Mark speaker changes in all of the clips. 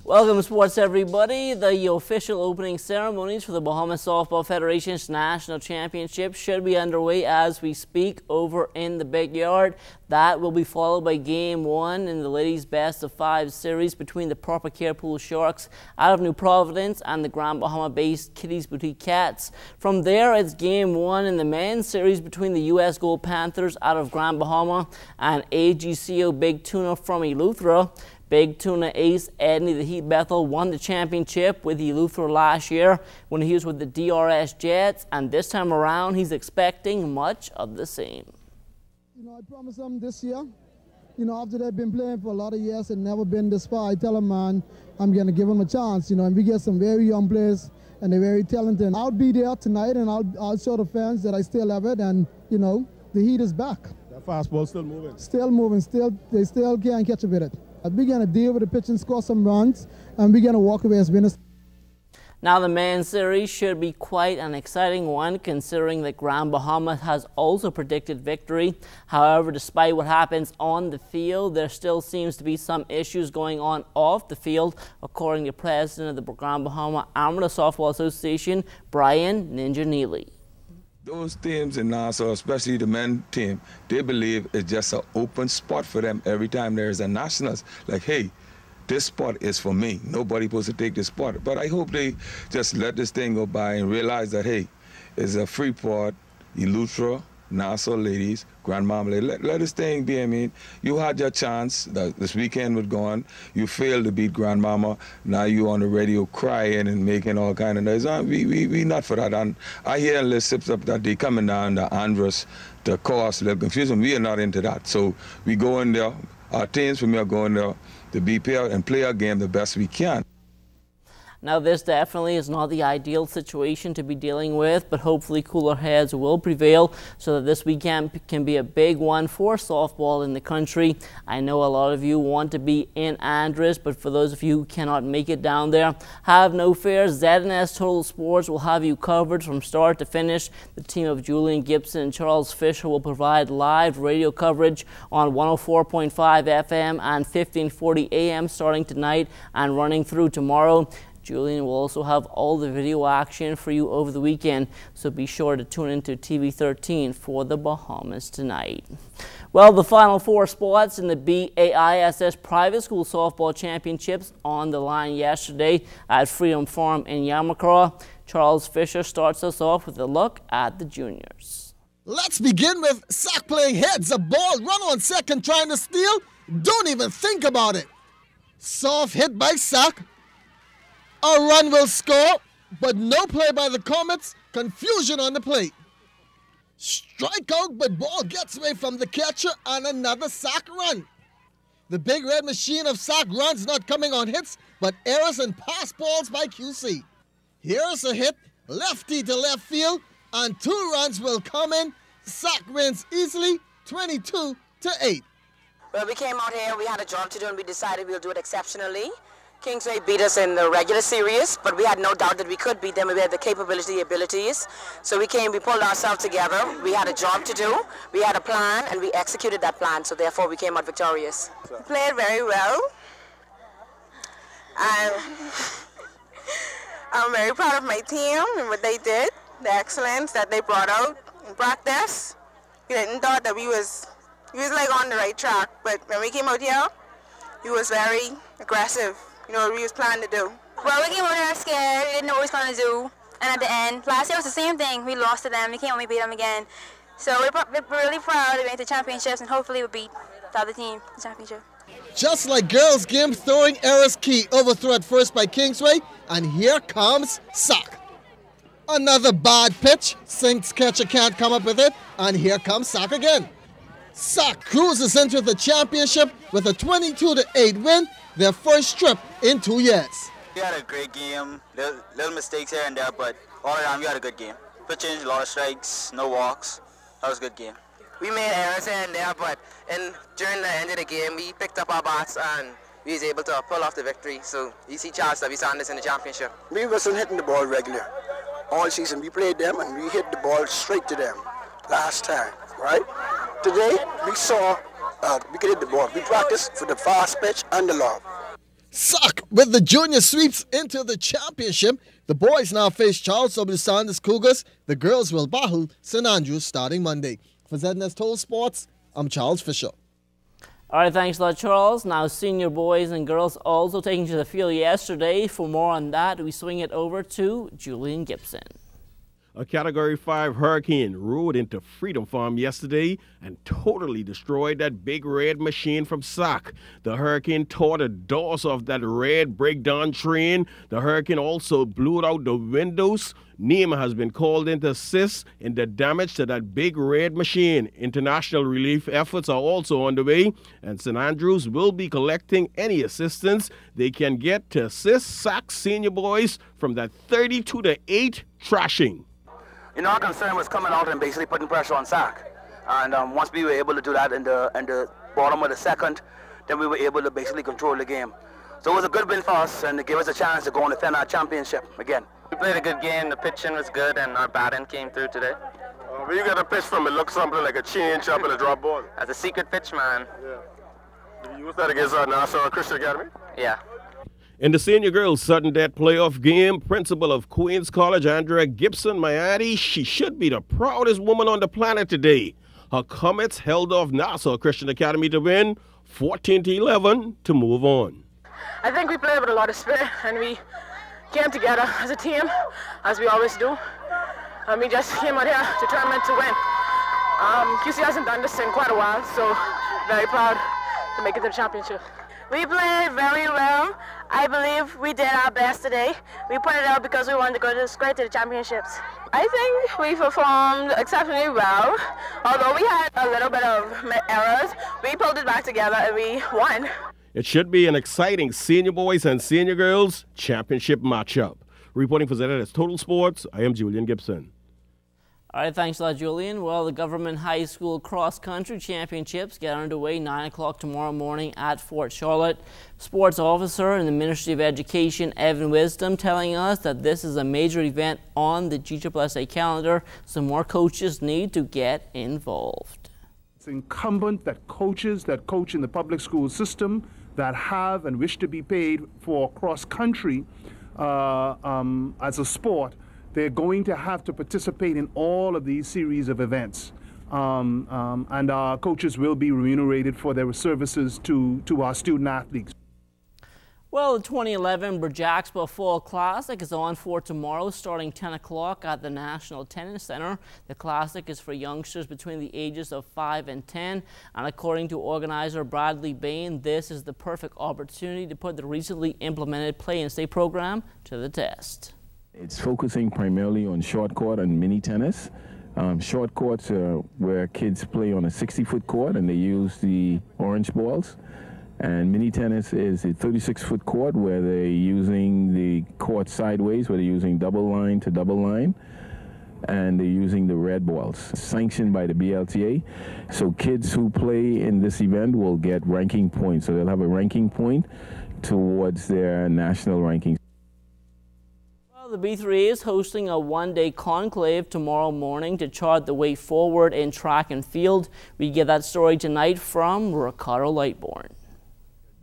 Speaker 1: Welcome to sports, everybody. The official opening ceremonies for the Bahamas Softball Federation's National Championship should be underway as we speak over in the big yard. That will be followed by Game 1 in the ladies' best-of-5 series between the Proper Care Pool Sharks out of New Providence and the Grand Bahama-based Kitties Boutique Cats. From there, it's Game 1 in the men's series between the U.S. Gold Panthers out of Grand Bahama and AGCO Big Tuna from Eleuthera. Big Tuna ace Edney the Heat Bethel won the championship with Eleuthera last year when he was with the DRS Jets, and this time around he's expecting much of the same.
Speaker 2: I promised them this year, after they've been playing for a lot of years and never been this far, I tell them, man, I'm going to give them a chance, and we get some very young players and they're very talented. I'll be there tonight and I'll show the fans that I still have it, and, the heat is back.
Speaker 3: That fastball's still moving.
Speaker 2: Still moving, they still can't catch up with it. We're going to deal with the pitch and score some runs, and we're going to walk away as winners.
Speaker 1: Now, the men's series should be quite an exciting one, considering that Grand Bahama has also predicted victory. However, despite what happens on the field, there still seems to be some issues going on off the field, according to President of the Grand Bahama Amateur Softball Association, Brian Ninja Neely.
Speaker 4: Those teams in Nassau, especially the men team, they believe it's just an open spot for them every time there's a nationals. Like, hey, this spot is for me. Nobody supposed to take this spot. But I hope they just let this thing go by and realize that, hey, it's a Freeport, Eleuthera, Nassau ladies, Grand Mama ladies. Let this thing be. I mean, you had your chance. This weekend was gone. You failed to beat Grand Mama. Now you on the radio crying and making all kind of noise. We not for that. And I hear lists up that they coming down the Andros to cause a little confusion. We are not into that. So we go in there. Our teams from here go in there to be paired and play our game the best we can.
Speaker 1: Now, this definitely is not the ideal situation to be dealing with, but hopefully cooler heads will prevail so that this weekend can be a big one for softball in the country. I know a lot of you want to be in Andros, but for those of you who cannot make it down there, have no fear. ZNS Total Sports will have you covered from start to finish. The team of Julian, Gibson, and Charles Fisher will provide live radio coverage on 104.5 FM and 1540 AM starting tonight and running through tomorrow. Julian will also have all the video action for you over the weekend, so be sure to tune into TV 13 for the Bahamas tonight. Well, the final 4 spots in the BAISS Private School Softball Championships on the line yesterday at Freedom Farm in Yamakra. Charles Fisher starts us off with a look at the juniors.
Speaker 5: Let's begin with S.A.C playing heads. A ball, run on second, trying to steal. Don't even think about it. Soft hit by S.A.C. A run will score, but no play by the Comets. Confusion on the plate. Strikeout, but ball gets away from the catcher and another S.A.C run. The big red machine of S.A.C runs not coming on hits, but errors and pass balls by QC. Here's a hit, lefty to left field, and 2 runs will come in. S.A.C wins easily, 22-8.
Speaker 6: Well, we came out here, we had a job to do, and we decided we'll do it exceptionally. Kingsway beat us in the regular series, but we had no doubt that we could beat them. We had the capability, the abilities. So we pulled ourselves together. We had a job to do. We had a plan, and we executed that plan. So therefore, we came out victorious. We played very well. I'm very proud of my team and what they did, the excellence that they brought out in practice. We didn't thought that we was like on the right track, but when we came out here, we was very aggressive. You know what we was planning to do.
Speaker 7: Well, we came out here scared. We didn't know what we was going to do. And at the end, last year was the same thing. We lost to them. We came and we beat them again. So we're really proud to make the championships, and hopefully we'll beat the other team in the championship.
Speaker 5: Just like girls' game, throwing errors key. Overthrow at first by Kingsway, and here comes S.A.C. Another bad pitch. Sinks catcher can't come up with it, and here comes S.A.C again. S.A.C cruises into the championship with a 22-8 win, their first trip in 2 years.
Speaker 8: We had a great game, little mistakes here and there, but all around we had a good game. Pitching, a lot of strikes, no walks. That was a good game.
Speaker 6: We made errors here and there, but during the end of the game, we picked up our bats and we was able to pull off the victory. So you see Charles that we signed this in the championship.
Speaker 9: We wasn't hitting the ball regular. All season we played them and we hit the ball straight to them last time, right? Today we saw we could hit the ball. We practiced for the fast pitch and the lob.
Speaker 5: S.A.C with the junior sweeps into the championship. The boys now face Charles W. Sanders Cougars. The girls will battle St. Andrews starting Monday. For ZNS Total Sports, I'm Charles Fisher.
Speaker 1: All right, thanks a lot, Charles. Now, senior boys and girls also taking to the field yesterday. For more on that, we swing it over to Julian Gibson.
Speaker 3: A Category 5 hurricane rode into Freedom Farm yesterday and totally destroyed that big red machine from S.A.C. The hurricane tore the doors off that red breakdown train. The hurricane also blew out the windows. NEMA has been called in to assist in the damage to that big red machine. International relief efforts are also underway, and St. Andrews will be collecting any assistance they can get to assist S.A.C senior boys from that 32-8 trashing.
Speaker 10: You know, our concern was coming out and basically putting pressure on S.A.C. And once we were able to do that in the bottom of the second, then we were able to basically control the game. So it was a good win for us, and it gave us a chance to go and defend our championship again.
Speaker 11: We played a good game, the pitching was good, and our batting came through today.
Speaker 12: Where you got a pitch from? It looked something like a change up and a drop ball.
Speaker 11: As a secret pitch man.
Speaker 12: Yeah. You was that against Nassau Christian Academy?
Speaker 11: Yeah.
Speaker 3: In the senior girls' sudden death playoff game, principal of Queens College, Andrea Gibson, my auntie, she should be the proudest woman on the planet today. Her Comets held off Nassau Christian Academy to win 14-11 to move on.
Speaker 13: I think we played with a lot of spirit, and we came together as a team, as we always do. And we just came out here determined to win. QC hasn't done this in quite a while, so very proud to make it to the championship.
Speaker 7: We played very well. I believe we did our best today. We put it out because we wanted to go straight to the championships.
Speaker 13: I think we performed exceptionally well. Although we had a little bit of errors, we pulled it back together and we won.
Speaker 3: It should be an exciting senior boys and senior girls championship matchup. Reporting for ZNS Total Sports, I am Julian Gibson.
Speaker 1: All right, thanks a lot, Julian. Well, the Government High School Cross Country Championships get underway 9 o'clock tomorrow morning at Fort Charlotte. Sports officer in the Ministry of Education, Evan Wisdom, telling us that this is a major event on the GSSA calendar, so more coaches need to get involved.
Speaker 14: It's incumbent that coaches that coach in the public school system that have and wish to be paid for cross country as a sport, they're going to have to participate in all of these series of events. And our coaches will be remunerated for their services to our student athletes.
Speaker 1: Well, the 2011 Brajaxba Fall Classic is on for tomorrow, starting 10 o'clock at the National Tennis Center. The Classic is for youngsters between the ages of 5 and 10. And according to organizer Bradley Bain, this is the perfect opportunity to put the recently implemented Play and Stay program to the test.
Speaker 15: It's focusing primarily on short court and mini tennis. Short courts are where kids play on a 60-foot court and they use the orange balls. And mini tennis is a 36-foot court where they're using the court sideways, where they're using double line to double line, and they're using the red balls, sanctioned by the BLTA. So kids who play in this event will get ranking points. So they'll have a ranking point towards their national rankings.
Speaker 1: The B3 is hosting a one-day conclave tomorrow morning to chart the way forward in track and field. We get that story tonight from Ricardo Lightbourne.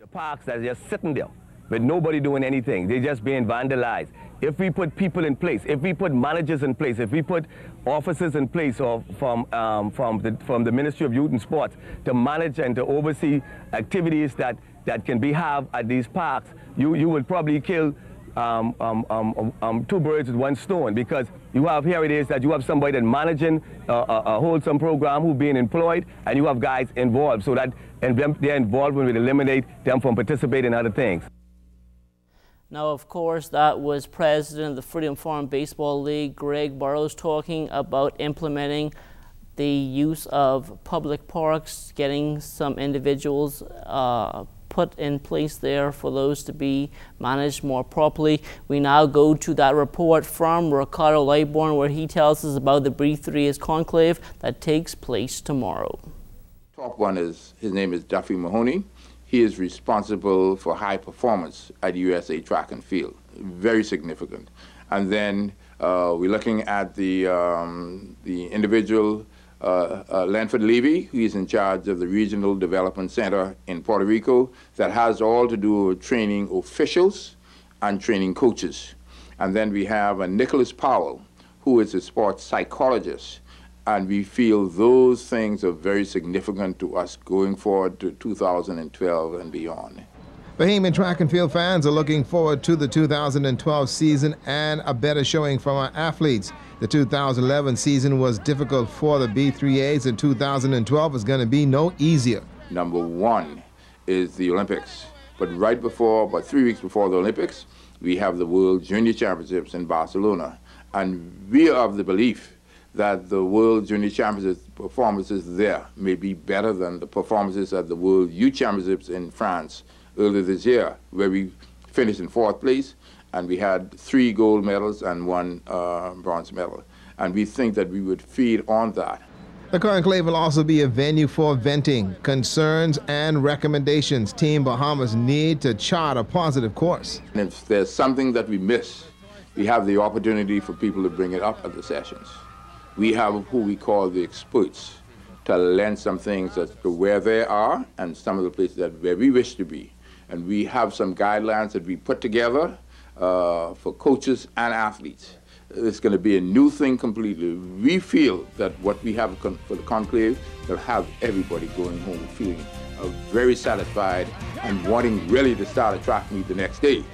Speaker 16: The parks that are just sitting there with nobody doing anything, they're just being vandalized. If we put people in place, if we put managers in place, if we put officers in place from the Ministry of Youth and Sports to manage and to oversee activities that can be had at these parks, you would probably kill two birds with one stone, because you have, here it is that you have somebody that managing a wholesome program who being employed, and you have guys involved, so that their involvement will eliminate them from participating in other things.
Speaker 1: Now, of course, that was President of the Freedom Farm Baseball League, Greg Burrows, talking about implementing the use of public parks, getting some individuals put in place there for those to be managed more properly. We now go to that report from Ricardo Lightbourne, where he tells us about the B3's conclave that takes place tomorrow.
Speaker 17: Top one is, his name is Duffy Mahoney. He is responsible for high performance at USA Track and Field. Very significant. And then we're looking at the individual Lanford Levy, who is in charge of the Regional Development Center in Puerto Rico, that has all to do with training officials and training coaches. And then we have Nicholas Powell, who is a sports psychologist. And we feel those things are very significant to us going forward to 2012 and beyond.
Speaker 18: Bahamian track and field fans are looking forward to the 2012 season and a better showing from our athletes. The 2011 season was difficult for the B3As, and 2012 is going to be no easier.
Speaker 17: Number one is the Olympics. But right before, about 3 weeks before the Olympics, we have the World Junior Championships in Barcelona. And we are of the belief that the World Junior Championships performances there may be better than the performances at the World Youth Championships in France earlier this year, where we finished in 4th place, and we had 3 gold medals and 1 bronze medal. And we think that we would feed on that.
Speaker 18: The conclave will also be a venue for venting, concerns, and recommendations. Team Bahamas need to chart a positive course.
Speaker 17: And if there's something that we miss, we have the opportunity for people to bring it up at the sessions. We have who we call the experts to lend some things as to where they are and some of the places that where we wish to be. And we have some guidelines that we put together for coaches and athletes. It's going to be a new thing completely. We feel that what we have for the conclave will have everybody going home feeling very satisfied and wanting really to start a track meet the next day.